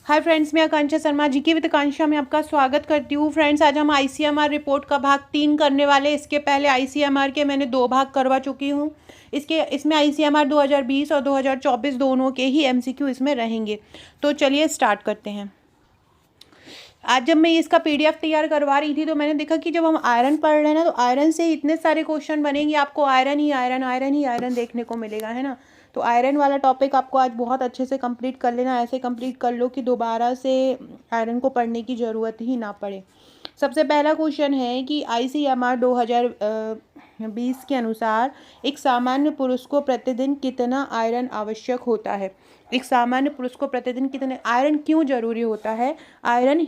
Hi friends, मैं आकांक्षा Sharma GK with आकांक्षा में आपका स्वागत करती हूँ। फ्रेंड्स, आज हम आईसीएमआर रिपोर्ट का भाग 3 करने वाले। इसके पहले आईसीएमआर के मैंने 2 भाग करवा चुकी हूँ। इसमें आईसीएमआर 2020 और 2024 दोनों के ही एमसीक्यू इसमें रहेंगे। तो चलिए स्टार्ट करते हैं। आज जब मैं इसका पीडीएफ तैयार करवा रही थी तो मैंने देखा कि जब हम आयरन पढ़ रहे हैं ना, तो आयरन से इतने सारे क्वेश्चन बनेंगे, आपको आयरन ही आयरन आयरन ही आयरन देखने को मिलेगा, है ना। तो आयरन वाला टॉपिक आपको आज बहुत अच्छे से कंप्लीट कर लेना। ऐसे कंप्लीट कर लो कि दोबारा से आयरन को पढ़ने की ज़रूरत ही ना पड़े। सबसे पहला क्वेश्चन है कि आईसीएमआर 2020 के अनुसार एक सामान्य पुरुष को प्रतिदिन कितना आयरन आवश्यक होता है। एक सामान्य पुरुष को प्रतिदिन कितने आयरन क्यों जरूरी होता है? आयरन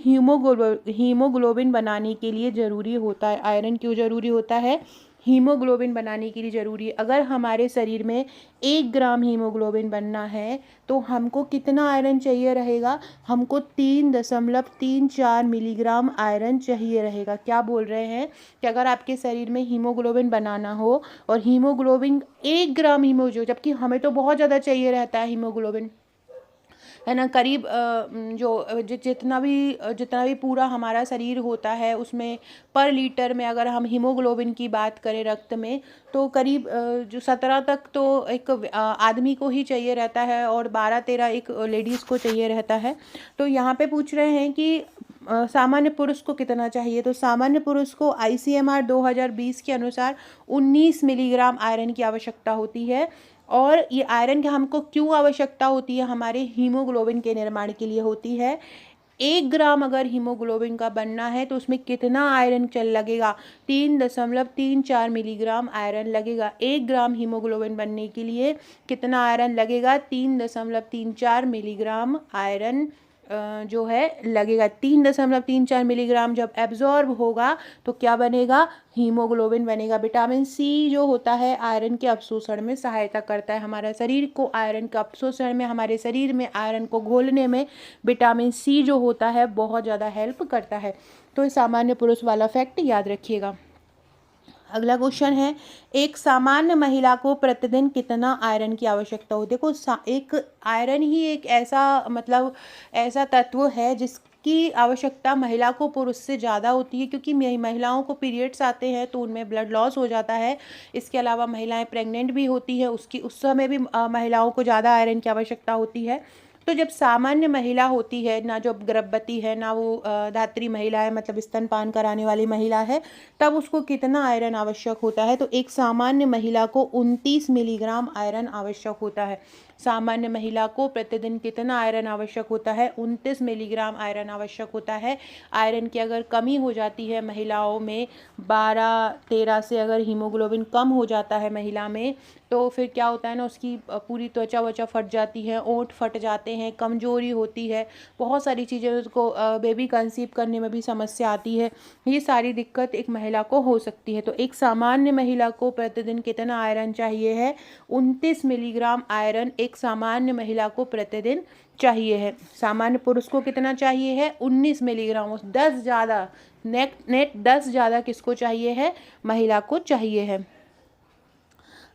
हीमोग्लोबिन बनाने के लिए ज़रूरी होता है। आयरन क्यों ज़रूरी होता है? हीमोग्लोबिन बनाने के लिए ज़रूरी है। अगर हमारे शरीर में 1 ग्राम हीमोग्लोबिन बनना है तो हमको कितना आयरन चाहिए रहेगा? हमको 3.34 मिलीग्राम आयरन चाहिए रहेगा। क्या बोल रहे हैं कि अगर आपके शरीर में हीमोग्लोबिन बनाना हो और हीमोग्लोबिन 1 ग्राम जबकि हमें तो बहुत ज़्यादा चाहिए रहता है हीमोग्लोबिन, है ना। करीब जितना भी पूरा हमारा शरीर होता है उसमें पर लीटर में अगर हम हीमोग्लोबिन की बात करें रक्त में, तो करीब जो 17 तक तो एक आदमी को ही चाहिए रहता है और 12-13 एक लेडीज़ को चाहिए रहता है। तो यहाँ पे पूछ रहे हैं कि सामान्य पुरुष को कितना चाहिए। तो सामान्य पुरुष को आईसीएमआर 2020 के अनुसार 19 मिलीग्राम आयरन की आवश्यकता होती है। और ये आयरन की हमको क्यों आवश्यकता होती है? हमारे हीमोग्लोबिन के निर्माण के लिए होती है। 1 ग्राम अगर हीमोग्लोबिन का बनना है तो उसमें कितना आयरन लगेगा? 3.34 मिलीग्राम आयरन लगेगा। 1 ग्राम हीमोग्लोबिन बनने के लिए कितना आयरन लगेगा? 3.34 मिलीग्राम आयरन जो है लगेगा। 3.34 मिलीग्राम जब एब्जॉर्ब होगा तो क्या बनेगा? हीमोग्लोबिन बनेगा। विटामिन सी जो होता है आयरन के अवशोषण में सहायता करता है। हमारा शरीर को आयरन का अवशोषण में, हमारे शरीर में आयरन को घोलने में विटामिन सी जो होता है बहुत ज़्यादा हेल्प करता है। तो सामान्य पुरुष वाला फैक्ट याद रखिएगा। अगला क्वेश्चन है, एक सामान्य महिला को प्रतिदिन कितना आयरन की आवश्यकता होती है? देखो, एक आयरन ही एक ऐसा तत्व है जिसकी आवश्यकता महिला को पुरुष से ज़्यादा होती है, क्योंकि महिलाओं को पीरियड्स आते हैं तो उनमें ब्लड लॉस हो जाता है। इसके अलावा महिलाएं प्रेग्नेंट भी होती है, उस समय भी महिलाओं को ज़्यादा आयरन की आवश्यकता होती है। तो जब सामान्य महिला होती है ना, जो गर्भवती है ना, वो धात्री महिला है, मतलब स्तनपान कराने वाली महिला है, तब उसको कितना आयरन आवश्यक होता है? तो एक सामान्य महिला को 29 मिलीग्राम आयरन आवश्यक होता है। सामान्य महिला को प्रतिदिन कितना आयरन आवश्यक होता है? 29 मिलीग्राम आयरन आवश्यक होता है। आयरन की अगर कमी हो जाती है महिलाओं में, 12-13 से अगर हीमोग्लोबिन कम हो जाता है महिला में, तो फिर क्या होता है ना, उसकी पूरी त्वचा फट जाती है, ओंठ फट जाते हैं, कमजोरी होती है, बहुत सारी चीज़ें, उसको बेबी कंसीव करने में भी समस्या आती है। ये सारी दिक्कत एक महिला को हो सकती है। तो एक सामान्य महिला को प्रतिदिन कितना आयरन चाहिए है? 29 मिलीग्राम आयरन एक सामान्य महिला को प्रतिदिन चाहिए है। सामान्य पुरुष को कितना चाहिए है? 19 मिलीग्राम। 10 ज़्यादा, नेट 10 ज़्यादा किसको चाहिए है? महिला को चाहिए है।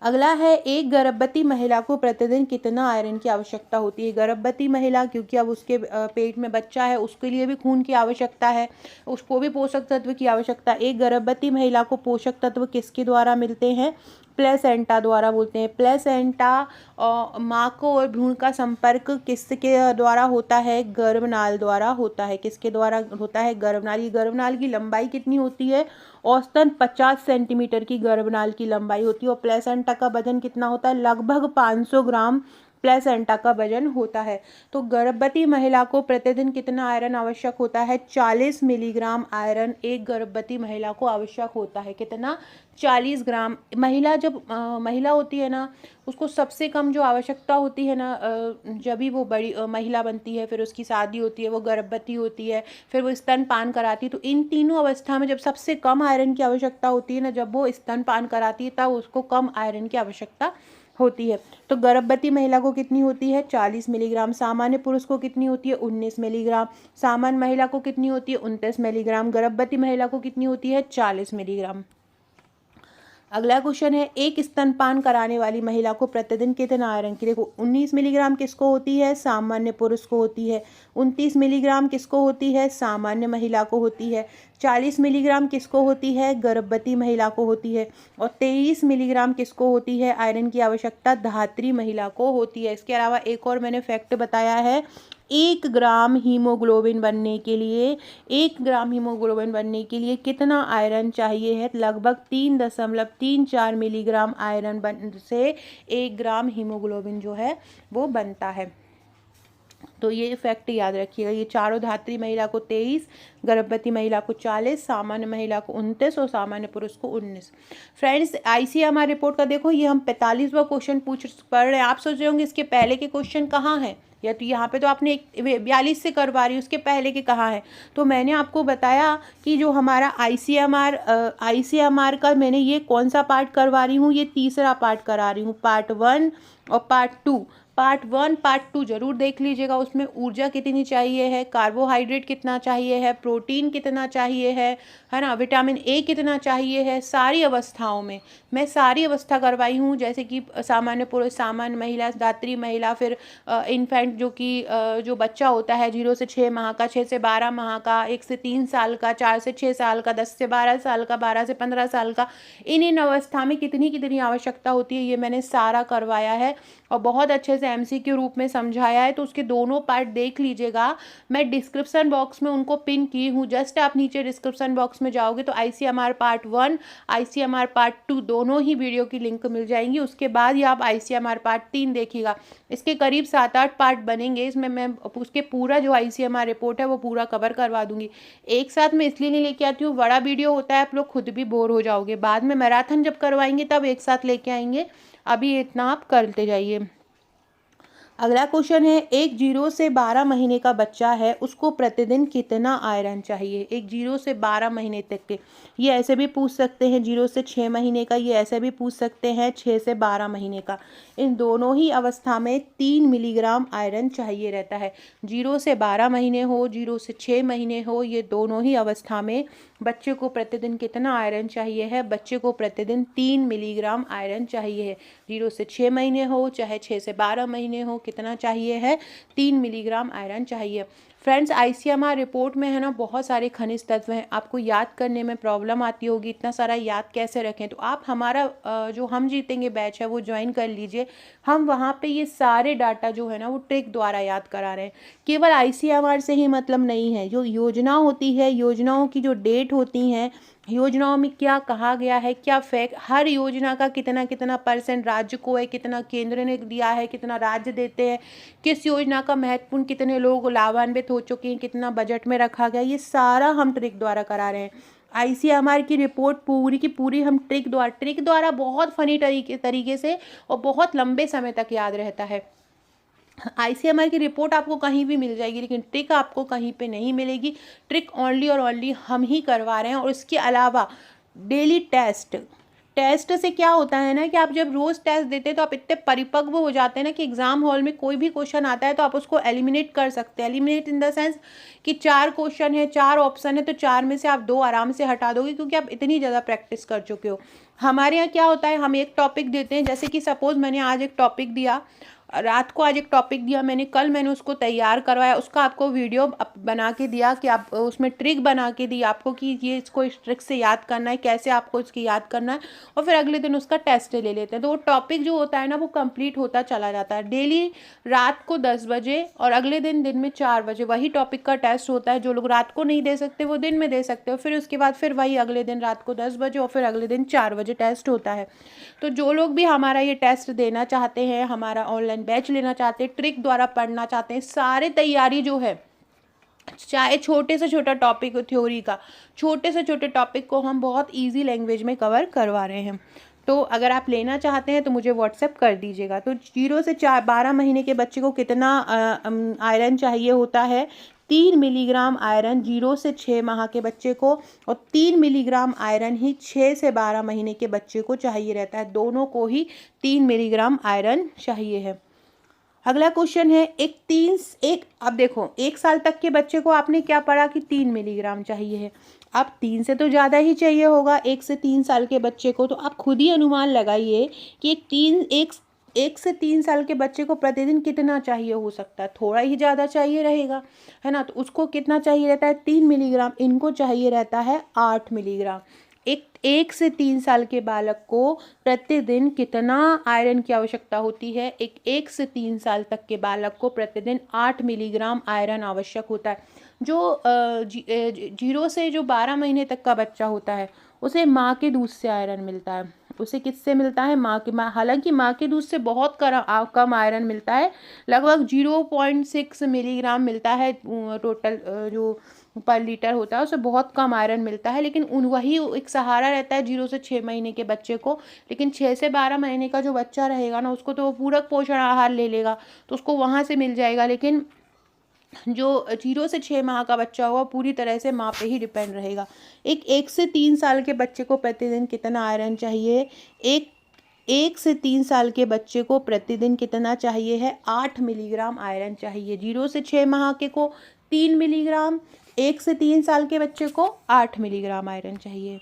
अगला है, एक गर्भवती महिला को प्रतिदिन कितना आयरन की आवश्यकता होती है? गर्भवती महिला, क्योंकि अब उसके पेट में बच्चा है, उसके लिए भी खून की आवश्यकता है, उसको भी पोषक तत्व की आवश्यकता। एक गर्भवती महिला को पोषक तत्व किसके द्वारा मिलते हैं? प्लेसेंटा द्वारा बोलते हैं। प्लेसेंटा माँ को और भ्रूण का संपर्क किसके द्वारा होता है? गर्भनाल द्वारा होता है। किसके द्वारा होता है? गर्भनाल। ये गर्भनाल की लंबाई कितनी होती है? औसतन 50 सेंटीमीटर की गर्भनाल की लंबाई होती है। और प्लेसेंटा का वजन कितना होता है? लगभग 500 ग्राम प्लेसेंटा का वजन होता है। तो गर्भवती महिला को प्रतिदिन कितना आयरन आवश्यक होता है? 40 मिलीग्राम आयरन एक गर्भवती महिला को आवश्यक होता है। कितना? 40 ग्राम। जब महिला होती है ना, उसको सबसे कम जो आवश्यकता होती है ना, जब भी वो बड़ी महिला बनती है, फिर उसकी शादी होती है, वो गर्भवती होती है, फिर वो स्तनपान कराती है, तो इन तीनों अवस्था में जब सबसे कम आयरन की आवश्यकता होती है ना, जब वो स्तनपान कराती है, तब उसको कम आयरन की आवश्यकता होती है। तो गर्भवती महिला को कितनी होती है? 40 मिलीग्राम। सामान्य पुरुष को कितनी होती है? 19 मिलीग्राम। सामान्य महिला को कितनी होती है? 29 मिलीग्राम। गर्भवती महिला को कितनी होती है? 40 मिलीग्राम। अगला क्वेश्चन है, एक स्तनपान कराने वाली महिला को प्रतिदिन कितना आयरन की, देखो 19 मिलीग्राम किसको होती है, सामान्य पुरुष को होती है। 29 मिलीग्राम किसको होती है, सामान्य महिला को होती है। 40 मिलीग्राम किसको होती है, गर्भवती महिला को होती है। और 23 मिलीग्राम किसको होती है आयरन की आवश्यकता, धात्री महिला को होती है। इसके अलावा एक और मैंने फैक्ट बताया है, 1 ग्राम हीमोग्लोबिन बनने के लिए 1 ग्राम हीमोग्लोबिन बनने के लिए कितना आयरन चाहिए है, लगभग 3.34 मिलीग्राम आयरन से 1 ग्राम हीमोग्लोबिन जो है वो बनता है। तो ये फैक्ट याद रखिएगा। ये चारों धात्री महिला को 23, गर्भवती महिला को 40, सामान्य महिला को 29 और सामान्य पुरुष को 19। फ्रेंड्स, ICMR रिपोर्ट का देखो, ये हम 45वां क्वेश्चन पढ़ रहे हैं। आप सोच रहे होंगे इसके पहले के क्वेश्चन कहाँ हैं, या तो यहाँ पे तो आपने 42 से करवा रही, उसके पहले के कहाँ है। तो मैंने आपको बताया कि जो हमारा ICMR का मैंने ये कौन सा पार्ट करवा रही हूँ, ये तीसरा पार्ट करा रही हूँ, पार्ट 1 और पार्ट 2। पार्ट 1 पार्ट 2 जरूर देख लीजिएगा। उसमें ऊर्जा कितनी चाहिए है, कार्बोहाइड्रेट कितना चाहिए है, प्रोटीन कितना चाहिए है ना, विटामिन ए कितना चाहिए है, सारी अवस्थाओं में मैं सारी अवस्था करवाई हूँ। जैसे कि सामान्य पुरुष, सामान्य महिला, धात्री महिला, फिर इन्फेंट जो कि जो बच्चा होता है 0 से 6 माह का, 6 से 12 माह का, 1 से 3 साल का, 4 से 6 साल का, 10 से 12 साल का, 12 से 15 साल का, इन अवस्था में कितनी कितनी आवश्यकता होती है, ये मैंने सारा करवाया है और बहुत अच्छे से MC के रूप में समझाया है। तो उसके दोनों पार्ट देख लीजिएगा। मैं डिस्क्रिप्शन बॉक्स में उनको पिन की हूँ, जस्ट आप नीचे डिस्क्रिप्शन बॉक्स में जाओगे तो ICMR पार्ट 1, ICMR पार्ट 2 दोनों ही वीडियो की लिंक मिल जाएंगी। उसके बाद ही आप ICMR पार्ट 3 देखिएगा। इसके करीब 7-8 पार्ट बनेंगे। इसमें मैं उसके पूरा जो ICMR रिपोर्ट है वो पूरा कवर करवा दूंगी। एक साथ मैं इसलिए नहीं लेके आती हूँ, बड़ा वीडियो होता है, आप लोग खुद भी बोर हो जाओगे। बाद में मैराथन जब करवाएंगे तब एक साथ लेके आएंगे, अभी इतना आप करते जाइए। अगला क्वेश्चन है, एक 0 से 12 महीने का बच्चा है, उसको प्रतिदिन कितना आयरन चाहिए। एक 0 से 12 महीने तक के, ये ऐसे भी पूछ सकते हैं। 0 से 6 महीने का, ये ऐसे भी पूछ सकते हैं 6 से 12 महीने का। इन दोनों ही अवस्था में 3 मिलीग्राम आयरन चाहिए रहता है। 0 से 12 महीने हो, 0 से 6 महीने हो, ये दोनों ही अवस्था में बच्चे को प्रतिदिन कितना आयरन चाहिए है, बच्चे को प्रतिदिन 3 मिलीग्राम आयरन चाहिए है। 0 से 6 महीने हो चाहे 6 से 12 महीने हो, कितना चाहिए है, 3 मिलीग्राम आयरन चाहिए। फ्रेंड्स, ICMR रिपोर्ट में है ना बहुत सारे खनिज तत्व हैं, आपको याद करने में प्रॉब्लम आती होगी, इतना सारा याद कैसे रखें। तो आप हमारा जो हम जीतेंगे बैच है वो ज्वाइन कर लीजिए। हम वहाँ पे ये सारे डाटा जो है ना वो ट्रिक द्वारा याद करा रहे हैं। केवल ICMR से ही मतलब नहीं है, जो योजना होती है, योजनाओं की जो डेट होती हैं, योजनाओं में क्या कहा गया है, क्या फैक्ट, हर योजना का कितना कितना % राज्य को है, कितना केंद्र ने दिया है, कितना राज्य देते हैं, किस योजना का महत्वपूर्ण कितने लोग लाभान्वित हो चुके हैं, कितना बजट में रखा गया, ये सारा हम ट्रिक द्वारा करा रहे हैं। ICMR की रिपोर्ट पूरी की पूरी हम ट्रिक द्वारा बहुत फनी तरीके से और बहुत लंबे समय तक याद रहता है। ICMR की रिपोर्ट आपको कहीं भी मिल जाएगी, लेकिन ट्रिक आपको कहीं पे नहीं मिलेगी। ट्रिक ओनली और ओनली हम ही करवा रहे हैं। और इसके अलावा डेली टेस्ट से क्या होता है ना कि आप जब रोज़ टेस्ट देते हैं तो आप इतने परिपक्व हो जाते हैं ना कि एग्जाम हॉल में कोई भी क्वेश्चन आता है तो आप उसको एलिमिनेट कर सकते हैं। एलिमिनेट इन द सेंस कि 4 क्वेश्चन है, 4 ऑप्शन है, तो 4 में से आप 2 आराम से हटा दोगे, क्योंकि आप इतनी ज़्यादा प्रैक्टिस कर चुके हो। हमारे यहाँ क्या होता है, हम एक टॉपिक देते हैं, जैसे कि सपोज मैंने आज एक टॉपिक दिया, रात को आज एक टॉपिक दिया मैंने, कल मैंने उसको तैयार करवाया, उसका आपको वीडियो बना के दिया कि आप उसमें ट्रिक बना के दी आपको कि ये इसको इस ट्रिक से याद करना है, कैसे आपको इसकी याद करना है, और फिर अगले दिन उसका टेस्ट ले लेते हैं। तो वो टॉपिक जो होता है ना वो कंप्लीट होता चला जाता है। डेली रात को 10 बजे और अगले दिन दिन में 4 बजे वही टॉपिक का टेस्ट होता है। जो लोग रात को नहीं दे सकते वो दिन में दे सकते हो, फिर उसके बाद फिर वही अगले दिन रात को 10 बजे और फिर अगले दिन 4 बजे टेस्ट होता है। तो जो लोग भी हमारा ये टेस्ट देना चाहते हैं, हमारा ऑनलाइन बैच लेना चाहते हैं, ट्रिक द्वारा पढ़ना चाहते हैं, सारे तैयारी जो है, चाहे छोटे से छोटा टॉपिक हो, थ्योरी का छोटे से छोटे टॉपिक को हम बहुत इजी लैंग्वेज में कवर करवा रहे हैं। तो अगर आप लेना चाहते हैं तो मुझे व्हाट्सएप कर दीजिएगा। तो 0 से 12 महीने के बच्चे को कितना आयरन चाहिए होता है, 3 मिलीग्राम आयरन 0 से 6 माह के बच्चे को, और 3 मिलीग्राम आयरन ही 6 से 12 महीने के बच्चे को चाहिए रहता है। दोनों को ही 3 मिलीग्राम आयरन चाहिए है। अगला क्वेश्चन है अब देखो 1 साल तक के बच्चे को आपने क्या पढ़ा कि 3 मिलीग्राम चाहिए है। अब 3 से तो ज़्यादा ही चाहिए होगा 1 से 3 साल के बच्चे को, तो आप खुद ही अनुमान लगाइए कि 1 से 3 साल के बच्चे को प्रतिदिन कितना चाहिए हो सकता है। थोड़ा ही ज़्यादा चाहिए रहेगा, है ना। तो उसको कितना चाहिए रहता है 3 मिलीग्राम, इनको चाहिए रहता है 8 मिलीग्राम। 1 से 3 साल के बालक को प्रतिदिन कितना आयरन की आवश्यकता होती है? 1 से 3 साल तक के बालक को प्रतिदिन 8 मिलीग्राम आयरन आवश्यक होता है। जो 0 से जो 12 महीने तक का बच्चा होता है उसे माँ के दूध से आयरन मिलता है। उसे किससे मिलता है? हालांकि माँ के दूध से बहुत कम आयरन मिलता है, लगभग 0.6 मिलीग्राम मिलता है टोटल जो पर लीटर होता है, उसे बहुत कम आयरन मिलता है। लेकिन वही एक सहारा रहता है 0 से 6 महीने के बच्चे को। लेकिन 6 से 12 महीने का जो बच्चा रहेगा ना, उसको तो वो पूरक पोषण आहार ले लेगा तो उसको वहाँ से मिल जाएगा। लेकिन जो 0 से 6 माह का बच्चा होगा पूरी तरह से माँ पे ही डिपेंड रहेगा। 1 से 3 साल के बच्चे को प्रतिदिन कितना आयरन चाहिए? 1 से 3 साल के बच्चे को प्रतिदिन कितना चाहिए है? 8 मिलीग्राम आयरन चाहिए। 0 से 6 माह के को 3 मिलीग्राम, 1 से 3 साल के बच्चे को 8 मिलीग्राम आयरन चाहिए।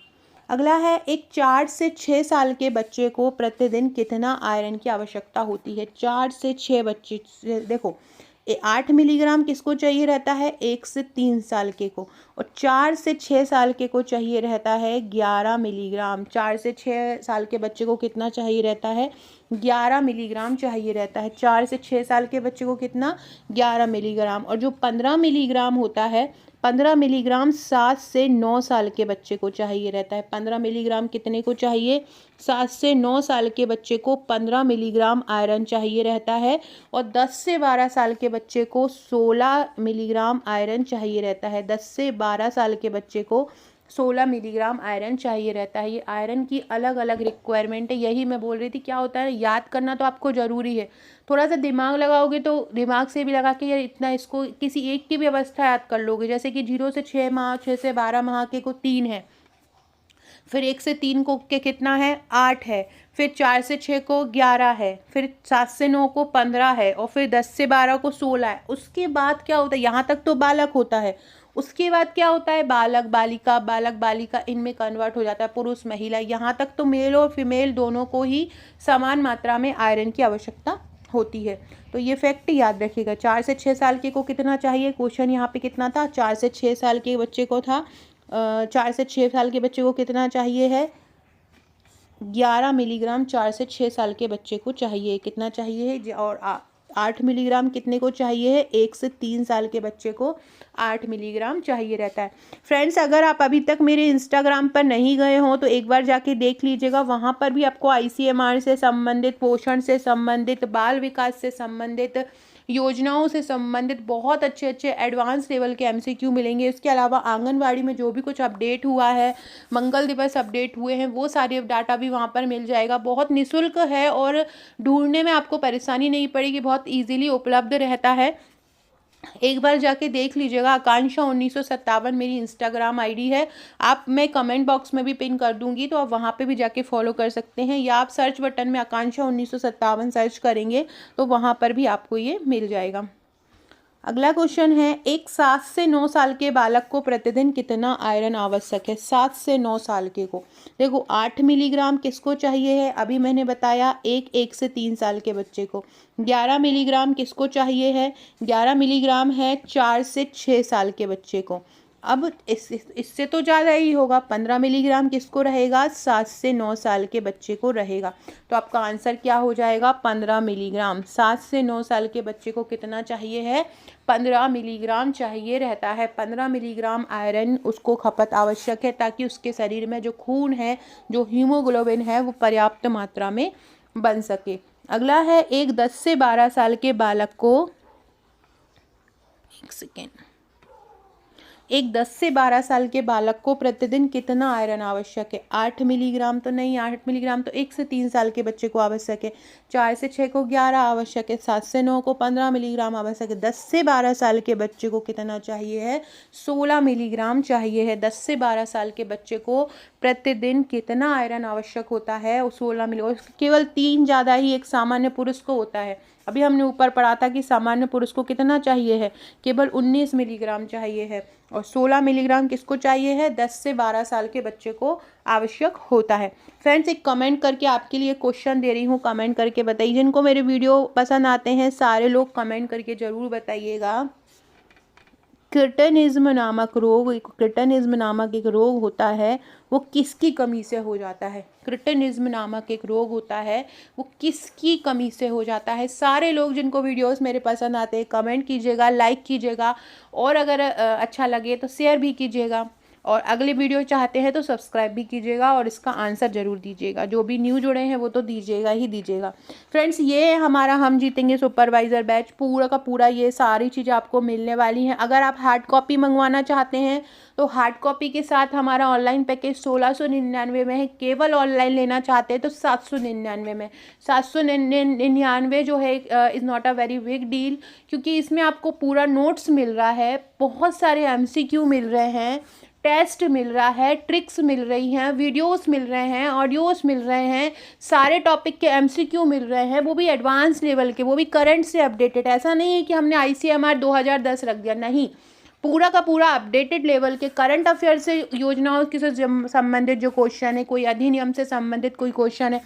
अगला है 4 से 6 साल के बच्चे को प्रतिदिन कितना आयरन की आवश्यकता होती है? 4 से 6 बच्चे देखो 8 मिलीग्राम किसको चाहिए रहता है? 1 से 3 साल के को। और 4 से 6 साल के को चाहिए रहता है 11 मिलीग्राम। 4 से 6 साल के बच्चे को कितना चाहिए रहता है? 11 मिलीग्राम चाहिए रहता है। 4 से 6 साल के बच्चे को कितना? 11 मिलीग्राम। और जो 15 मिलीग्राम होता है, 15 मिलीग्राम 7 से 9 साल के बच्चे को चाहिए रहता है। 15 मिलीग्राम कितने को चाहिए? 7 से 9 साल के बच्चे को 15 मिलीग्राम आयरन चाहिए रहता है। और 10 से 12 साल के बच्चे को 16 मिलीग्राम आयरन चाहिए रहता है। 10 से 12 साल के बच्चे को 16 मिलीग्राम आयरन चाहिए रहता है। ये आयरन की अलग अलग रिक्वायरमेंट है, यही मैं बोल रही थी। क्या होता है, याद करना तो आपको ज़रूरी है, थोड़ा सा दिमाग लगाओगे तो दिमाग से भी लगा के यार इतना इसको किसी एक की भी अवस्था याद कर लोगे। जैसे कि 0 से 6 माह, 6 से 12 माह के को 3 है, फिर 1 से 3 को के कितना है? 8 है, फिर 4 से 6 को 11 है, फिर 7 से 9 को 15 है, और फिर 10 से 12 को 16 है। उसके बाद क्या होता है? यहाँ तक तो बालक होता है, उसके बाद क्या होता है? बालक बालिका इनमें कन्वर्ट हो जाता है, पुरुष महिला। यहाँ तक तो मेल और फीमेल दोनों को ही समान मात्रा में आयरन की आवश्यकता होती है। तो ये फैक्ट याद रखिएगा। 4 से 6 साल के को कितना चाहिए? क्वेश्चन यहाँ पे कितना था? 4 से 6 साल के बच्चे को था 4 से 6 साल के बच्चे को कितना चाहिए है? 11 मिलीग्राम 4 से 6 साल के बच्चे को चाहिए। कितना चाहिए है? और 8 मिलीग्राम कितने को चाहिए है? 1 से 3 साल के बच्चे को 8 मिलीग्राम चाहिए रहता है। फ्रेंड्स, अगर आप अभी तक मेरे इंस्टाग्राम पर नहीं गए हों तो एक बार जाके देख लीजिएगा। वहाँ पर भी आपको ICMR से संबंधित, पोषण से संबंधित, बाल विकास से संबंधित, योजनाओं से संबंधित बहुत अच्छे अच्छे एडवांस लेवल के MCQ मिलेंगे। इसके अलावा आंगनवाड़ी में जो भी कुछ अपडेट हुआ है, मंगल दिवस अपडेट हुए हैं, वो सारे डाटा भी वहाँ पर मिल जाएगा। बहुत निःशुल्क है और ढूंढने में आपको परेशानी नहीं पड़ेगी, बहुत ईजिली उपलब्ध रहता है। एक बार जाके देख लीजिएगा। आकांक्षा 1957 मेरी इंस्टाग्राम ID है। मैं कमेंट बॉक्स में भी पिन कर दूंगी, तो आप वहाँ पे भी जाके फॉलो कर सकते हैं, या आप सर्च बटन में आकांक्षा 1957 सर्च करेंगे तो वहाँ पर भी आपको ये मिल जाएगा। अगला क्वेश्चन है, 7 से 9 साल के बालक को प्रतिदिन कितना आयरन आवश्यक है? 7 से 9 साल के को देखो 8 मिलीग्राम किसको चाहिए है? अभी मैंने बताया 1 से 3 साल के बच्चे को। 11 मिलीग्राम किसको चाहिए है? 11 मिलीग्राम है 4 से 6 साल के बच्चे को। अब इससे तो ज़्यादा ही होगा। 15 मिलीग्राम किसको रहेगा? 7 से 9 साल के बच्चे को रहेगा। तो आपका आंसर क्या हो जाएगा? 15 मिलीग्राम। 7 से 9 साल के बच्चे को कितना चाहिए है? 15 मिलीग्राम चाहिए रहता है। 15 मिलीग्राम आयरन उसको खपत आवश्यक है, ताकि उसके शरीर में जो खून है, जो हीमोग्लोबिन है, वो पर्याप्त मात्रा में बन सके। अगला है, एक 10 से 12 साल के बालक को, एक सेकेंड, एक 10 से 12 साल के बालक को प्रतिदिन कितना आयरन आवश्यक है? 8 मिलीग्राम तो नहीं, 8 मिलीग्राम तो 1 से 3 साल के बच्चे को आवश्यक है। 4 से 6 को 11 आवश्यक है। 7 से 9 को 15 मिलीग्राम आवश्यक है। 10 से 12 साल के बच्चे को कितना चाहिए है? 16 मिलीग्राम चाहिए है। 10 से 12 साल के बच्चे को प्रतिदिन कितना आयरन आवश्यक होता है? 16 मिलीग्राम। केवल 3 ज़्यादा ही एक सामान्य पुरुष को होता है। अभी हमने ऊपर पढ़ा था कि सामान्य पुरुष को कितना चाहिए है, केवल 19 मिलीग्राम चाहिए है, और 16 मिलीग्राम किसको चाहिए है, 10 से 12 साल के बच्चे को आवश्यक होता है। फ्रेंड्स, एक कमेंट करके आपके लिए क्वेश्चन दे रही हूँ, कमेंट करके बताइए। जिनको मेरे वीडियो पसंद आते हैं सारे लोग कमेंट करके ज़रूर बताइएगा। क्रिटेनिज्म नामक रोग, क्रिटेनिज्म नामक एक रोग होता है, वो किसकी कमी से हो जाता है? क्रिटेनिज्म नामक एक रोग होता है, वो किसकी कमी से हो जाता है? सारे लोग जिनको वीडियोस मेरे पसंद आते हैं कमेंट कीजिएगा, लाइक कीजिएगा, और अगर अच्छा लगे तो शेयर भी कीजिएगा, और अगले वीडियो चाहते हैं तो सब्सक्राइब भी कीजिएगा, और इसका आंसर ज़रूर दीजिएगा। जो भी न्यू जुड़े हैं वो तो दीजिएगा ही दीजिएगा। फ्रेंड्स, ये हमारा हम जीतेंगे सुपरवाइज़र बैच पूरा का पूरा, ये सारी चीज़ें आपको मिलने वाली हैं। अगर आप हार्ड कॉपी मंगवाना चाहते हैं तो हार्ड कॉपी के साथ हमारा ऑनलाइन पैकेज 1699 में है। केवल ऑनलाइन लेना चाहते हैं तो 799 में। 799 जो है is not a very big deal, क्योंकि इसमें आपको पूरा नोट्स मिल रहा है, बहुत सारे MCQ मिल रहे हैं, टेस्ट मिल रहा है, ट्रिक्स मिल रही हैं, वीडियोस मिल रहे हैं, ऑडियोस मिल रहे हैं, सारे टॉपिक के MCQ मिल रहे हैं, वो भी एडवांस लेवल के, वो भी करंट से अपडेटेड। ऐसा नहीं है कि हमने ICMR 2010 रख दिया, नहीं, पूरा का पूरा अपडेटेड लेवल के करंट अफेयर से, योजनाओं के से संबंधित जो क्वेश्चन है, कोई अधिनियम से संबंधित कोई क्वेश्चन है,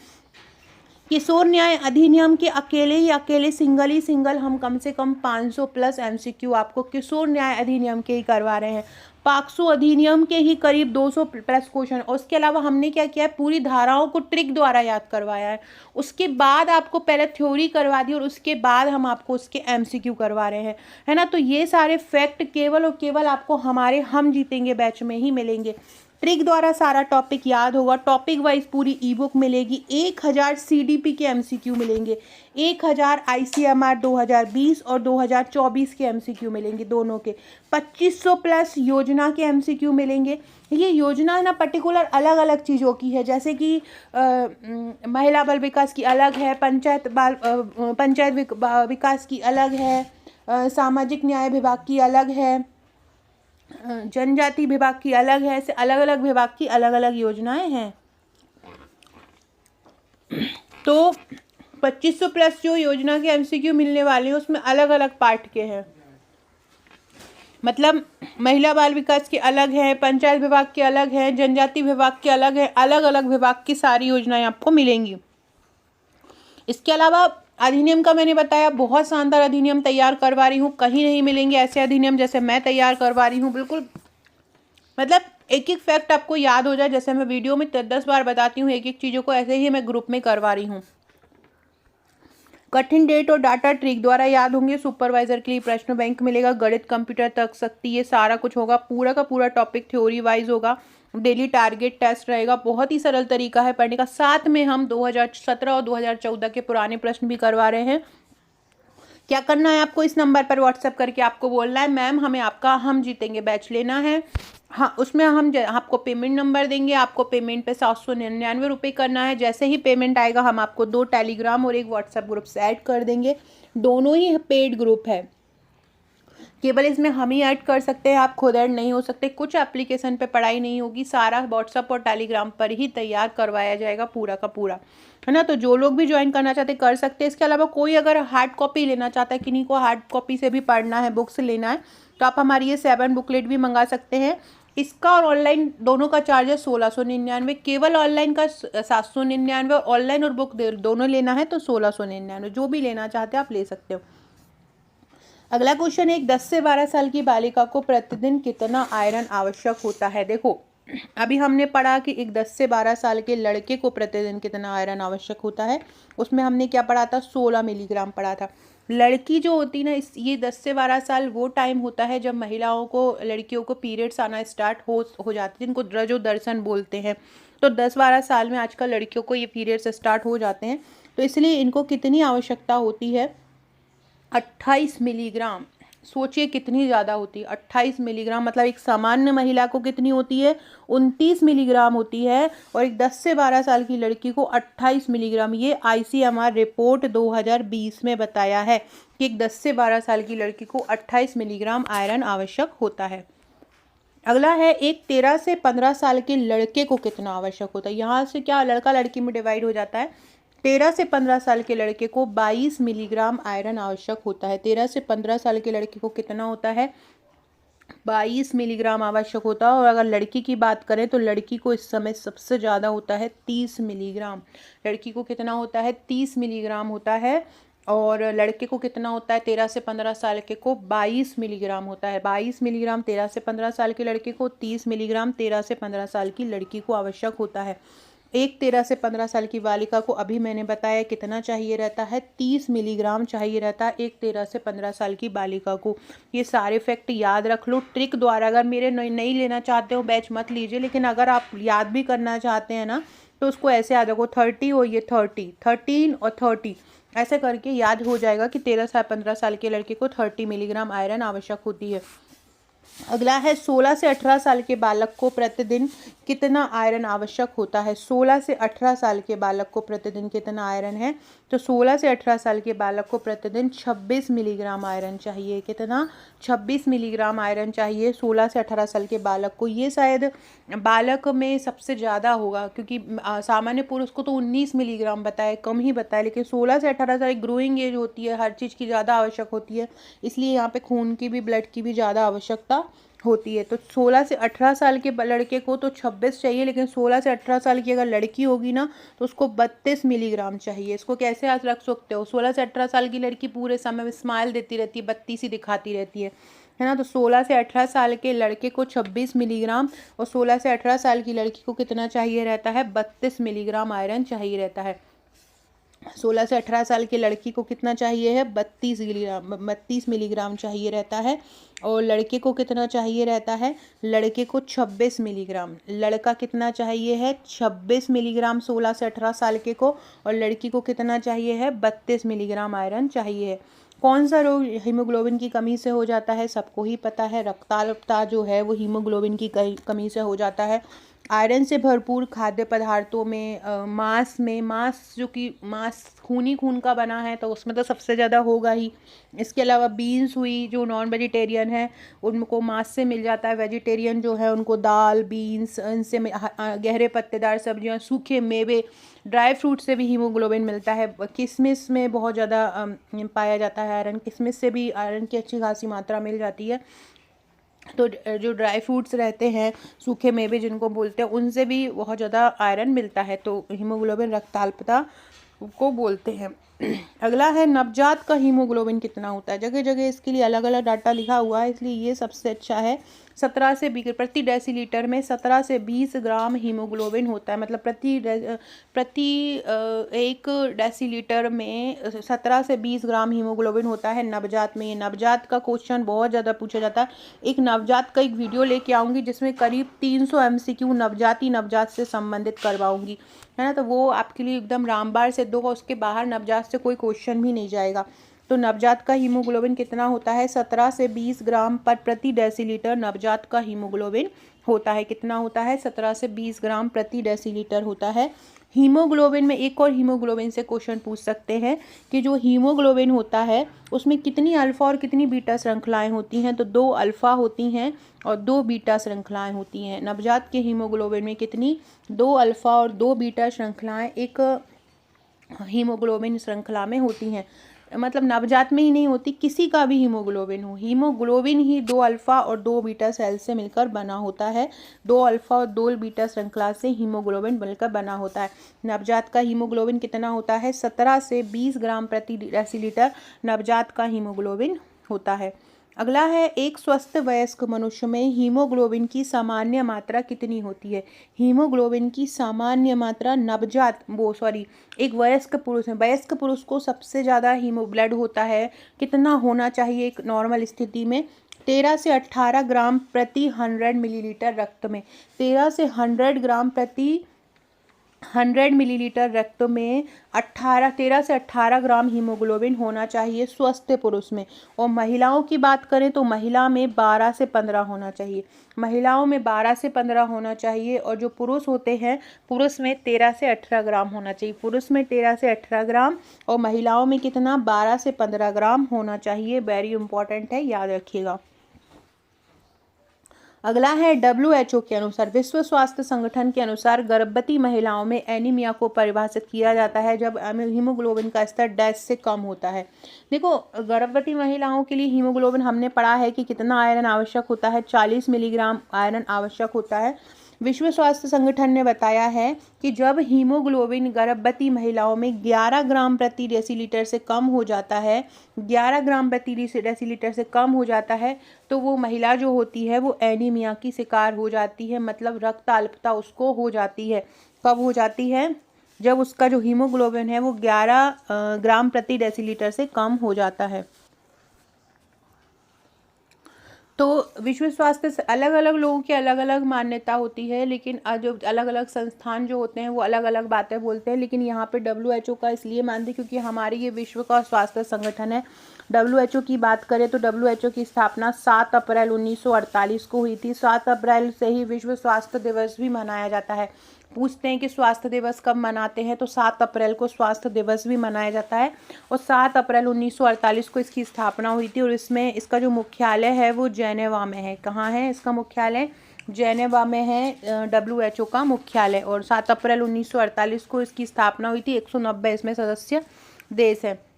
किशोर न्याय अधिनियम के अकेले सिंगल हम कम से कम 500 प्लस MCQ आपको किशोर न्याय अधिनियम के ही करवा रहे हैं। पॉक्सो अधिनियम के ही करीब 200 प्लस क्वेश्चन। और उसके अलावा हमने क्या किया है, पूरी धाराओं को ट्रिक द्वारा याद करवाया है। उसके बाद आपको पहले थ्योरी करवा दी और उसके बाद हम आपको उसके MCQ करवा रहे हैं, है ना। तो ये सारे फैक्ट केवल और केवल आपको हमारे हम जीतेंगे बैच में ही मिलेंगे। ट्रिक द्वारा सारा टॉपिक याद होगा, टॉपिक वाइज पूरी ई बुक मिलेगी, 1000 CDP के MCQ मिलेंगे, 1000 ICMR 2020 और 2024 के MCQ मिलेंगे दोनों के, 2500 प्लस योजना के MCQ मिलेंगे। ये योजना है ना पर्टिकुलर अलग अलग चीज़ों की है, जैसे कि महिला बाल विकास की अलग है, पंचायत विकास की अलग है, सामाजिक न्याय विभाग की अलग है, जनजाति विभाग की अलग है, ऐसे अलग अलग विभाग की अलग अलग योजनाएं हैं। तो 2500 प्लस जो योजना के MCQ मिलने वाले हैं उसमें अलग अलग पार्ट के हैं, मतलब महिला बाल विकास के अलग है, पंचायत विभाग के अलग है, जनजाति विभाग के अलग है, अलग अलग विभाग की सारी योजनाएं आपको मिलेंगी। इसके अलावा अधिनियम का मैंने बताया, बहुत शानदार अधिनियम तैयार करवा रही हूँ, कहीं नहीं मिलेंगे ऐसे अधिनियम जैसे मैं तैयार करवा रही हूँ। बिल्कुल मतलब एक एक फैक्ट आपको याद हो जाए, जैसे मैं वीडियो में 10 बार बताती हूँ एक एक चीज़ों को, ऐसे ही मैं ग्रुप में करवा रही हूँ। कठिन डेट और डाटा ट्रिक द्वारा याद होंगे, सुपरवाइजर के लिए प्रश्न बैंक मिलेगा, गणित कंप्यूटर तक शक्ति, ये सारा कुछ होगा, पूरा का पूरा टॉपिक थ्योरी वाइज होगा, डेली टारगेट टेस्ट रहेगा, बहुत ही सरल तरीका है पढ़ने का। साथ में हम 2017 और 2014 के पुराने प्रश्न भी करवा रहे हैं। क्या करना है आपको, इस नंबर पर व्हाट्सएप करके आपको बोलना है मैम हमें आपका हम जीतेंगे बैच लेना है। हाँ, उसमें हम आपको पेमेंट नंबर देंगे, आपको पेमेंट पे 799 रुपये करना है। जैसे ही पेमेंट आएगा हम आपको 2 टेलीग्राम और एक व्हाट्सएप ग्रुप से ऐड कर देंगे, दोनों ही पेड ग्रुप है, केवल इसमें हम ही ऐड कर सकते हैं, आप खुद ऐड नहीं हो सकते। कुछ एप्लीकेशन पे पढ़ाई नहीं होगी, सारा व्हाट्सएप और टेलीग्राम पर ही तैयार करवाया जाएगा पूरा का पूरा, है ना। तो जो लोग भी ज्वाइन करना चाहते कर सकते हैं। इसके अलावा कोई अगर हार्ड कॉपी लेना चाहता है, किन्हीं को हार्ड कॉपी से भी पढ़ना है, बुक्स लेना है, तो आप हमारी ये 7 बुकलेट भी मंगा सकते हैं। इसका और ऑनलाइन दोनों का चार्ज है 1699, केवल ऑनलाइन का 799, और ऑनलाइन और बुक दोनों लेना है तो 1699। जो भी लेना चाहते हैं आप ले सकते हो। अगला क्वेश्चन है, एक 10 से 12 साल की बालिका को प्रतिदिन कितना आयरन आवश्यक होता है। देखो अभी हमने पढ़ा कि एक 10 से 12 साल के लड़के को प्रतिदिन कितना आयरन आवश्यक होता है, उसमें हमने क्या पढ़ा था, 16 मिलीग्राम पढ़ा था। लड़की जो होती ना, ये 10 से 12 साल वो टाइम होता है जब महिलाओं को, लड़कियों को पीरियड्स आना स्टार्ट हो जाते हैं, जिनको रजो दर्शन बोलते हैं। तो 10-12 साल में आजकल लड़कियों को ये पीरियड्स स्टार्ट हो जाते हैं, तो इसलिए इनको कितनी आवश्यकता होती है, 28 मिलीग्राम। सोचिए कितनी ज़्यादा होती है, 28 मिलीग्राम, मतलब एक सामान्य महिला को कितनी होती है, 29 मिलीग्राम होती है, और एक 10 से 12 साल की लड़की को 28 मिलीग्राम। ये ICMR रिपोर्ट 2020 में बताया है कि एक 10 से 12 साल की लड़की को 28 मिलीग्राम आयरन आवश्यक होता है। अगला है, एक 13 से 15 साल के लड़के को कितना आवश्यक होता है। यहाँ से क्या लड़का लड़की में डिवाइड हो जाता है, 13 से 15 साल के लड़के को 22 मिलीग्राम आयरन आवश्यक होता है। 13 से 15 साल के लड़के को कितना होता है? 22 मिलीग्राम आवश्यक होता है। और अगर लड़की की बात करें तो लड़की को इस समय सबसे ज़्यादा होता है 30 मिलीग्राम। लड़की को कितना होता है? 30 मिलीग्राम होता है। और लड़के को कितना होता है? 13 से 15 साल के को 22 मिलीग्राम होता है। 22 मिलीग्राम 13 से 15 साल के लड़के को, 30 मिलीग्राम 13 से 15 साल की लड़की को आवश्यक होता है। एक 13 से 15 साल की बालिका को अभी मैंने बताया कितना चाहिए रहता है? 30 मिलीग्राम चाहिए रहता है एक 13 से 15 साल की बालिका को। ये सारे फैक्ट याद रख लो ट्रिक द्वारा। अगर मेरे नहीं लेना चाहते हो बैच मत लीजिए, लेकिन अगर आप याद भी करना चाहते हैं ना तो उसको ऐसे याद रखो 30 और ये 30, 13 और 30 ऐसे करके याद हो जाएगा कि 13 से 15 साल के लड़के को 30 मिलीग्राम आयरन आवश्यक होती है। अगला है 16 से 18 साल के बालक को प्रतिदिन कितना आयरन आवश्यक होता है? 16 से 18 साल के बालक को प्रतिदिन कितना आयरन है? तो 16 से 18 साल के बालक को प्रतिदिन 26 मिलीग्राम आयरन चाहिए। कितना? 26 मिलीग्राम आयरन चाहिए 16 से 18 साल के बालक को। ये शायद बालक में सबसे ज़्यादा होगा, क्योंकि सामान्य पुरुष को तो 19 मिलीग्राम बताए, कम ही बताए, लेकिन 16 से 18 साल ग्रोइंग एज होती है, हर चीज़ की ज़्यादा आवश्यक होती है, इसलिए यहाँ पे खून की भी, ब्लड की भी ज़्यादा आवश्यकता होती है। तो 16 से 18 साल के लड़के को तो 26 चाहिए, लेकिन 16 से 18 साल की अगर लड़की होगी ना तो उसको 32 मिलीग्राम चाहिए। इसको कैसे याद रख सकते हो? 16 से 18 साल की लड़की पूरे समय में स्माइल देती रहती है, 32 ही दिखाती रहती है ना। तो 16 से 18 साल के लड़के को 26 मिलीग्राम और 16 से 18 साल की लड़की को कितना चाहिए रहता है? 32 मिलीग्राम आयरन चाहिए रहता है। 16 से 18 साल की लड़की को कितना चाहिए है? 32 मिलीग्राम चाहिए रहता है। और लड़के को कितना चाहिए रहता है? लड़के को 26 मिलीग्राम। लड़का कितना चाहिए है? 26 मिलीग्राम 16 से 18 साल के को। और लड़की को कितना चाहिए है? 32 मिलीग्राम आयरन चाहिए है। कौन सा रोग हीमोग्लोबिन की कमी से हो जाता है? सबको ही पता है, रक्ताल्पता जो है वो हीमोग्लोबिन की कमी से हो जाता है। आयरन से भरपूर खाद्य पदार्थों में मांस जो कि मांस खून का बना है तो उसमें तो सबसे ज़्यादा होगा ही। इसके अलावा बीन्स हुई, जो नॉन वेजिटेरियन है उनको मांस से मिल जाता है, वेजिटेरियन जो है उनको दाल, बीन्स, इनसे गहरे पत्तेदार सब्जियां, सूखे मेवे, ड्राई फ्रूट से भी हीमोग्लोबिन मिलता है। किशमिश में बहुत ज़्यादा पाया जाता है आयरन, किशमिश से भी आयरन की अच्छी खासी मात्रा मिल जाती है। तो जो ड्राई फ्रूट्स रहते हैं, सूखे मेवे जिनको बोलते हैं, उनसे भी बहुत ज़्यादा आयरन मिलता है। तो हीमोग्लोबिन रक्ताल्पता को बोलते हैं। अगला है नवजात का हीमोग्लोबिन कितना होता है? जगह जगह इसके लिए अलग अलग डाटा लिखा हुआ है, इसलिए ये सबसे अच्छा है। 17 से 20 प्रति डेसीलीटर में 17 से 20 ग्राम हीमोग्लोबिन होता है। मतलब प्रति एक डेसीलीटर में 17 से 20 ग्राम हीमोग्लोबिन होता है नवजात में। ये नवजात का क्वेश्चन बहुत ज़्यादा पूछा जाता है। एक नवजात का एक वीडियो लेके आऊँगी जिसमें करीब 300 MCQ नवजात से संबंधित करवाऊँगी, है ना। तो वो आपके लिए एकदम रामबाण सिद्ध होगा, उसके बाहर नवजात से कोई क्वेश्चन भी नहीं जाएगा। तो नवजात का हीमोग्लोबिन कितना होता है? 17 से 20 ग्राम पर प्रति डेसीलीटर नवजात का हीमोग्लोबिन होता है। कितना होता है? 17 से 20 ग्राम प्रति डेसीलीटर होता है। हीमोग्लोबिन में एक और हीमोग्लोबिन से क्वेश्चन पूछ सकते हैं कि जो हीमोग्लोबिन होता है उसमें कितनी अल्फा और कितनी बीटा श्रृंखलाएं होती हैं? तो 2 अल्फा होती हैं और 2 बीटा श्रृंखलाएं होती हैं। नवजात के हीमोग्लोबिन में कितनी? 2 अल्फा और 2 बीटा श्रृंखलाएं एक हीमोग्लोबिन श्रृंखला में होती हैं। मतलब नवजात में ही नहीं होती, किसी का भी हीमोग्लोबिन हो, हीमोग्लोबिन ही 2 अल्फा और 2 बीटा सेल से मिलकर बना होता है। 2 अल्फा और 2 बीटा श्रृंखला से हीमोग्लोबिन मिलकर बना होता है। नवजात का हीमोग्लोबिन कितना होता है? 17 से 20 ग्राम प्रति डेसीलीटर नवजात का हीमोग्लोबिन होता है। अगला है एक स्वस्थ वयस्क मनुष्य में हीमोग्लोबिन की सामान्य मात्रा कितनी होती है? हीमोग्लोबिन की सामान्य मात्रा एक वयस्क पुरुष है, वयस्क पुरुष को सबसे ज़्यादा ब्लड होता है। कितना होना चाहिए एक नॉर्मल स्थिति में? 13 से 18 ग्राम प्रति 100 मिलीलीटर रक्त में। 13 से 100 ग्राम प्रति 100 मिलीलीटर रक्त में 13 से 18 ग्राम हीमोग्लोबिन होना चाहिए स्वस्थ पुरुष में। और महिलाओं की बात करें तो महिला में 12 से 15 होना चाहिए। महिलाओं में 12 से 15 होना चाहिए। और जो पुरुष होते हैं, पुरुष में 13 से 18 ग्राम होना चाहिए। पुरुष में 13 से 18 ग्राम और महिलाओं में कितना? 12 से 15 ग्राम होना चाहिए। वेरी इंपॉर्टेंट है, याद रखिएगा। अगला है WHO के अनुसार, विश्व स्वास्थ्य संगठन के अनुसार गर्भवती महिलाओं में एनीमिया को परिभाषित किया जाता है जब हीमोग्लोबिन का स्तर डैश से कम होता है। देखो, गर्भवती महिलाओं के लिए हीमोग्लोबिन हमने पढ़ा है कि कितना आयरन आवश्यक होता है, 40 मिलीग्राम आयरन आवश्यक होता है। विश्व स्वास्थ्य संगठन ने बताया है कि जब हीमोग्लोबिन गर्भवती महिलाओं में 11 ग्राम प्रति डेसीलीटर से कम हो जाता है, 11 ग्राम प्रति डेसीलीटर से कम हो जाता है, तो वो महिला जो होती है वो एनीमिया की शिकार हो जाती है, मतलब रक्त अल्पता उसको हो जाती है। कब हो जाती है? जब उसका जो हीमोग्लोबिन है वो 11 ग्राम प्रति डेसीलीटर से कम हो जाता है। तो विश्व स्वास्थ्य से अलग अलग लोगों की अलग अलग मान्यता होती है, लेकिन जो अलग अलग संस्थान जो होते हैं वो अलग अलग बातें बोलते हैं, लेकिन यहाँ पे WHO का इसलिए मानते हैं क्योंकि हमारी ये विश्व का स्वास्थ्य संगठन है। WHO की बात करें तो WHO की स्थापना 7 अप्रैल 1948 को हुई थी। 7 अप्रैल से ही विश्व स्वास्थ्य दिवस भी मनाया जाता है। पूछते हैं कि स्वास्थ्य दिवस कब मनाते हैं, तो 7 अप्रैल को स्वास्थ्य दिवस भी मनाया जाता है। और 7 अप्रैल 1948 को इसकी स्थापना हुई थी और इसमें इसका जो मुख्यालय है वो जेनेवा में है। कहाँ है इसका मुख्यालय? जेनेवा में है WHO का मुख्यालय। और 7 अप्रैल 1948 को इसकी स्थापना हुई थी। 190 इसमें सदस्य देश है।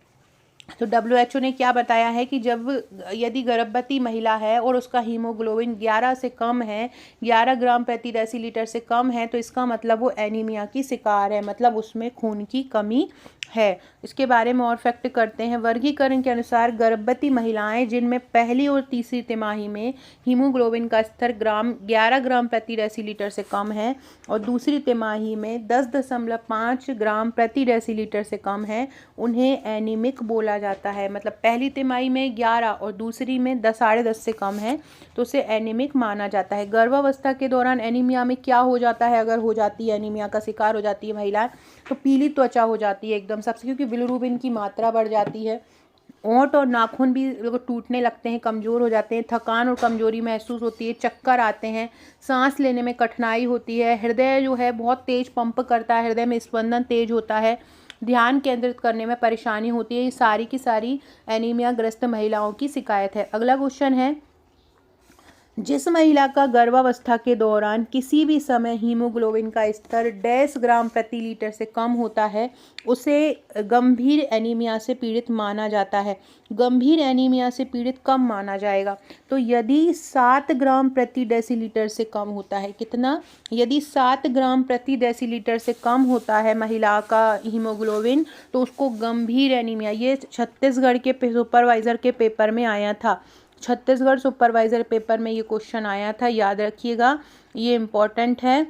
तो WHO ने क्या बताया है कि यदि गर्भवती महिला है और उसका हीमोग्लोबिन 11 से कम है, 11 ग्राम प्रति डेसीलीटर से कम है, तो इसका मतलब वो एनीमिया की शिकार है, मतलब उसमें खून की कमी है। इसके बारे में और फैक्ट करते हैं। वर्गीकरण के अनुसार गर्भवती महिलाएं जिनमें पहली और तीसरी तिमाही में हीमोग्लोबिन का स्तर 11 ग्राम प्रति डेसीलीटर से कम है और दूसरी तिमाही में 10.5 ग्राम प्रति डेसीलीटर से कम है, उन्हें एनीमिक बोला जाता है। मतलब पहली तिमाही में 11 और दूसरी में 10.5 से कम है तो उसे एनीमिक माना जाता है। गर्भावस्था के दौरान एनीमिया में क्या हो जाता है? अगर हो जाती है, एनीमिया का शिकार हो जाती है महिला, तो पीली त्वचा हो जाती है एकदम सबसे, क्योंकि बिलिरुबिन की मात्रा बढ़ जाती है। ओंठ और नाखून भी टूटने लगते हैं, कमज़ोर हो जाते हैं, थकान और कमजोरी महसूस होती है, चक्कर आते हैं, सांस लेने में कठिनाई होती है, हृदय जो है बहुत तेज पंप करता है, हृदय में स्पंदन तेज होता है, ध्यान केंद्रित करने में परेशानी होती है। ये सारी की सारी एनीमिया ग्रस्त महिलाओं की शिकायत है। अगला क्वेश्चन है, जिस महिला का गर्भावस्था के दौरान किसी भी समय हीमोग्लोबिन का स्तर 1.5 ग्राम प्रति लीटर से कम होता है उसे गंभीर एनीमिया से पीड़ित माना जाता है। गंभीर एनीमिया से पीड़ित कब माना जाएगा? तो यदि 7 ग्राम प्रति डेसीलीटर से कम होता है। कितना? यदि 7 ग्राम प्रति डेसीलीटर से कम होता है महिला का हीमोग्लोबिन, तो उसको गंभीर एनीमिया, ये छत्तीसगढ़ के सुपरवाइजर के पेपर में आया था। छत्तीसगढ़ सुपरवाइजर पेपर में ये क्वेश्चन आया था, याद रखिएगा, ये इम्पोर्टेंट है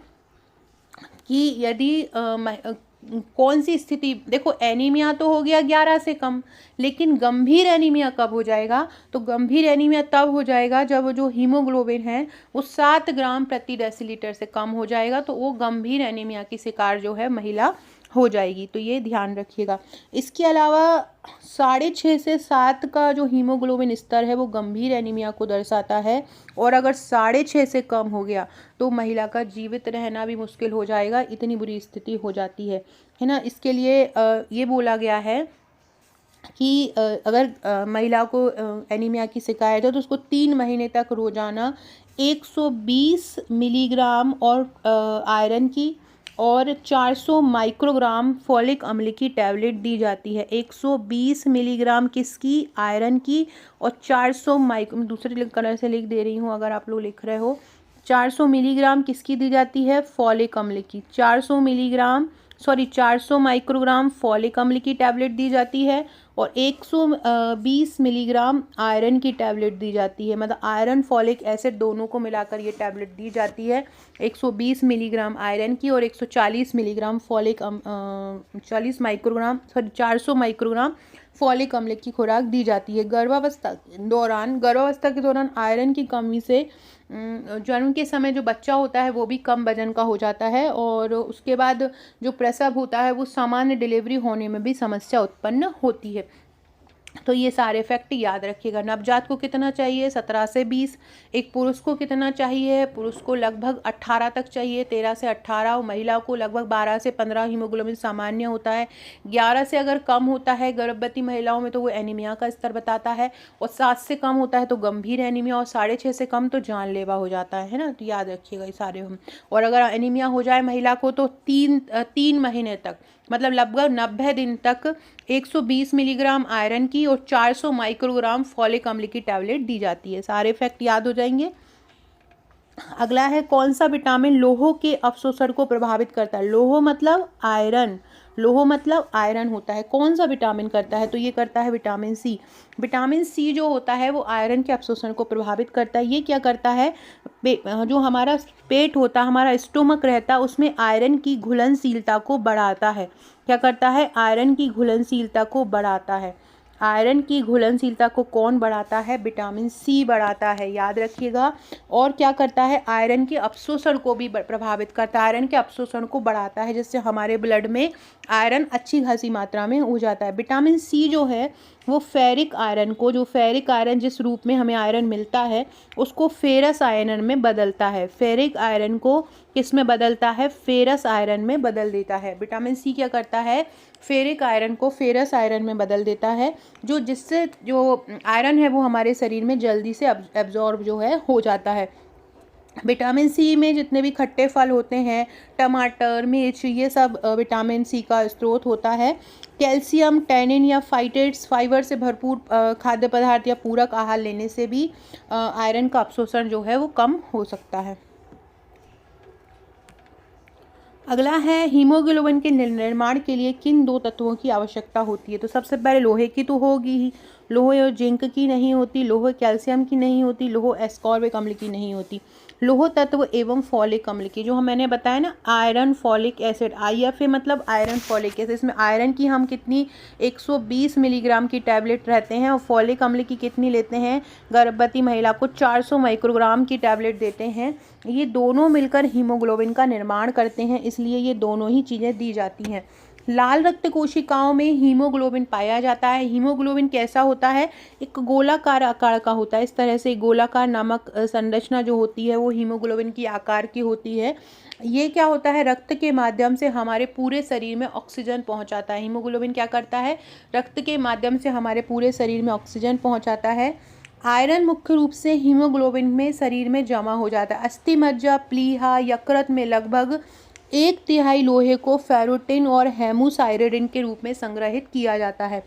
कि यदि कौन सी स्थिति, देखो एनीमिया तो हो गया 11 से कम, लेकिन गंभीर एनीमिया कब हो जाएगा? तो गंभीर एनीमिया तब हो जाएगा जब जो हीमोग्लोबिन है वो 7 ग्राम प्रति डेसीलीटर से कम हो जाएगा, तो वो गंभीर एनीमिया की शिकार जो है महिला हो जाएगी। तो ये ध्यान रखिएगा। इसके अलावा 6.5 से 7 का जो हीमोग्लोबिन स्तर है वो गंभीर एनीमिया को दर्शाता है, और अगर 6.5 से कम हो गया तो महिला का जीवित रहना भी मुश्किल हो जाएगा, इतनी बुरी स्थिति हो जाती है ना। इसके लिए ये बोला गया है कि अगर महिला को एनीमिया की शिकायत है तो उसको 3 महीने तक रोजाना 120 मिलीग्राम और आयरन की और 400 माइक्रोग्राम फॉलिक अम्ल की टैबलेट दी जाती है। 120 मिलीग्राम किसकी? आयरन की, और 400 दूसरे कलर से लिख दे रही हूँ अगर आप लोग लिख रहे हो, 400 मिलीग्राम किसकी दी जाती है? फॉलिक अम्ल की। 400 माइक्रोग्राम फॉलिक अम्ल की टैबलेट दी जाती है और 120 मिलीग्राम आयरन की टैबलेट दी जाती है। मतलब आयरन फॉलिक एसिड दोनों को मिलाकर ये टैबलेट दी जाती है। 120 मिलीग्राम आयरन की और 140 मिलीग्राम 400 माइक्रोग्राम फॉलिक अम्ल की खुराक दी जाती है। गर्भावस्था के दौरान आयरन की कमी से जन्म के समय जो बच्चा होता है वो भी कम वजन का हो जाता है, और उसके बाद जो प्रसव होता है वो सामान्य डिलीवरी होने में भी समस्या उत्पन्न होती है। तो ये सारे फैक्ट याद रखिएगा। नवजात को कितना चाहिए? 17 से 20। एक पुरुष को कितना चाहिए? पुरुष को लगभग 18 तक चाहिए, 13 से 18। महिला को लगभग 12 से 15 हीमोग्लोबिन सामान्य होता है। 11 से अगर कम होता है गर्भवती महिलाओं में तो वो एनीमिया का स्तर बताता है, और 7 से कम होता है तो गंभीर एनीमिया, और 6.5 से कम तो जानलेवा हो जाता है ना। तो याद रखिएगा ये सारे हम। और अगर एनीमिया हो जाए महिला को तो 3 महीने तक, मतलब लगभग 90 दिन तक 120 मिलीग्राम आयरन की और 400 माइक्रोग्राम फॉलिक अम्ल की टैबलेट दी जाती है। सारे फैक्ट याद हो जाएंगे। अगला है, कौन सा विटामिन लोह के अवशोषण को प्रभावित करता है? लोह मतलब आयरन, लोह मतलब आयरन होता है। कौन सा विटामिन करता है? तो ये करता है विटामिन सी। विटामिन सी जो होता है वो आयरन के अवशोषण को प्रभावित करता है। ये क्या करता है? जो हमारा पेट होता है, हमारा स्टोमक रहता है, उसमें आयरन की घुलनशीलता को बढ़ाता है। क्या करता है? आयरन की घुलनशीलता को बढ़ाता है। आयरन की घुलनशीलता को कौन बढ़ाता है? विटामिन सी बढ़ाता है, याद रखिएगा। और क्या करता है? आयरन के अवशोषण को भी प्रभावित करता है, आयरन के अवशोषण को बढ़ाता है, जिससे हमारे ब्लड में आयरन अच्छी खासी मात्रा में हो जाता है। विटामिन सी जो है वो फेरिक आयरन को, जो फेरिक आयरन जिस रूप में हमें आयरन मिलता है उसको फेरस आयरन में बदलता है। फेरिक आयरन को किस में बदलता है? फेरस आयरन में बदल देता है। विटामिन सी क्या करता है? फेरिक आयरन को फेरस आयरन में बदल देता है, जिससे जो आयरन है वो हमारे शरीर में जल्दी से एब्जॉर्ब जो है हो जाता है। विटामिन सी में जितने भी खट्टे फल होते हैं, टमाटर, मिर्च, ये सब विटामिन सी का स्रोत होता है। कैल्शियम, टैनिन या फाइटेट्स, फाइबर से भरपूर खाद्य पदार्थ या पूरक आहार लेने से भी आयरन का अवशोषण जो है वो कम हो सकता है। अगला है, हीमोग्लोबिन के निर्माण के लिए किन 2 तत्वों की आवश्यकता होती है? तो सबसे पहले लोहे की तो होगी ही, लोहे और जिंक की नहीं होती, लोहे कैल्शियम की नहीं होती, लोहे एस्कॉर्बिक अम्ल की नहीं होती। लोह तत्व एवं फॉलिक अम्ल की, जो मैंने बताया ना, आयरन फॉलिक एसिड, IFA मतलब आयरन फॉलिक एसिड। इसमें आयरन की हम कितनी 120 मिलीग्राम की टैबलेट रहते हैं, और फॉलिक अम्ल की कितनी लेते हैं? गर्भवती महिला को 400 माइक्रोग्राम की टैबलेट देते हैं। ये दोनों मिलकर हीमोग्लोबिन का निर्माण करते हैं, इसलिए ये दोनों ही चीज़ें दी जाती हैं। लाल रक्त कोशिकाओं में हीमोग्लोबिन पाया जाता है। हीमोग्लोबिन कैसा होता है? एक गोलाकार आकार का होता है। इस तरह से गोलाकार नामक संरचना जो होती है वो हीमोग्लोबिन की आकार की होती है। ये क्या होता है? रक्त के माध्यम से हमारे पूरे शरीर में ऑक्सीजन पहुंचाता है। हीमोग्लोबिन क्या करता है? रक्त के माध्यम से हमारे पूरे शरीर में ऑक्सीजन पहुंचाता है। आयरन मुख्य रूप से हीमोग्लोबिन में शरीर में जमा हो जाता है। अस्थि मज्जा, प्लीहा, यकृत में लगभग 1/3 लोहे को फेरुटिन और हेमोसाइरिडिन के रूप में संग्रहित किया जाता है।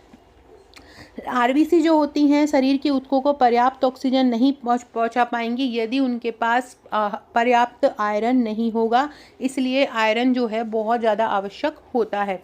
आरबीसी जो होती हैं शरीर के ऊतकों को पर्याप्त ऑक्सीजन नहीं पहुंचा पाएंगी यदि उनके पास पर्याप्त आयरन नहीं होगा, इसलिए आयरन जो है बहुत ज़्यादा आवश्यक होता है।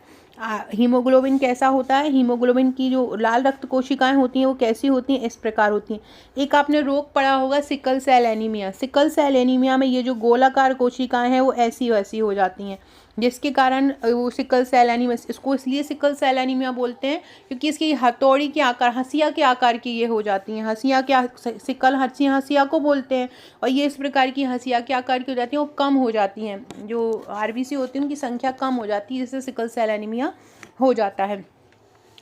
हीमोग्लोबिन कैसा होता है? हीमोग्लोबिन की जो लाल रक्त कोशिकाएं होती हैं वो कैसी होती हैं? इस प्रकार होती हैं। एक आपने रोग पढ़ा होगा sickle cell anaemia. Sickle cell anaemia में ये जो गोलाकार कोशिकाएं हैं वो ऐसी वैसी हो जाती हैं, जिसके कारण वो सिकल सेल एनीमिया, इसको इसलिए सिकल सेल एनीमिया बोलते हैं क्योंकि इसकी हथौड़ी के आकार, हंसिया के आकार की ये हो जाती हैं। हंसिया के सिकल हंसिया को बोलते हैं, और ये इस प्रकार की हंसिया के आकार की हो जाती हैं, वो कम हो जाती हैं। जो आरबीसी होती है उनकी संख्या कम हो जाती है, जिससे सिकल सेल एनीमिया हो जाता है।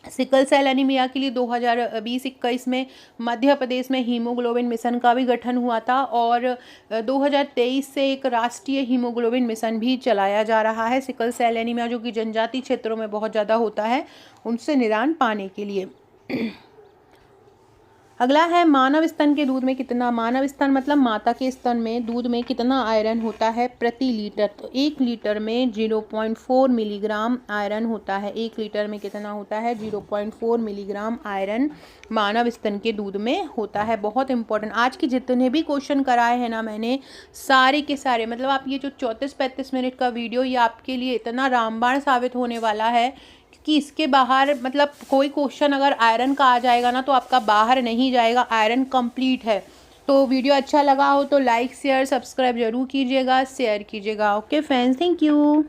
सिकल सेल एनीमिया के लिए 2020-21 में मध्य प्रदेश में हीमोग्लोबिन मिशन का भी गठन हुआ था, और 2023 से एक राष्ट्रीय हीमोग्लोबिन मिशन भी चलाया जा रहा है सिकल सेल एनीमिया, जो कि जनजातीय क्षेत्रों में बहुत ज़्यादा होता है, उनसे निदान पाने के लिए। अगला है, मानव स्तन के दूध में कितना, मानव स्तन मतलब माता के स्तन में दूध में कितना आयरन होता है प्रति लीटर? तो 1 लीटर में 0.4 मिलीग्राम आयरन होता है। 1 लीटर में कितना होता है? 0.4 मिलीग्राम आयरन मानव स्तन के दूध में होता है। बहुत इंपॉर्टेंट, आज के जितने भी क्वेश्चन कराए हैं ना मैंने, सारे के सारे, मतलब आप ये जो 34-35 मिनट का वीडियो, ये आपके लिए इतना रामबाण साबित होने वाला है कि इसके बाहर, मतलब कोई क्वेश्चन अगर आयरन का आ जाएगा ना तो आपका बाहर नहीं जाएगा, आयरन कंप्लीट है। तो वीडियो अच्छा लगा हो तो लाइक शेयर सब्सक्राइब जरूर कीजिएगा, शेयर कीजिएगा। Okay friends, thank you.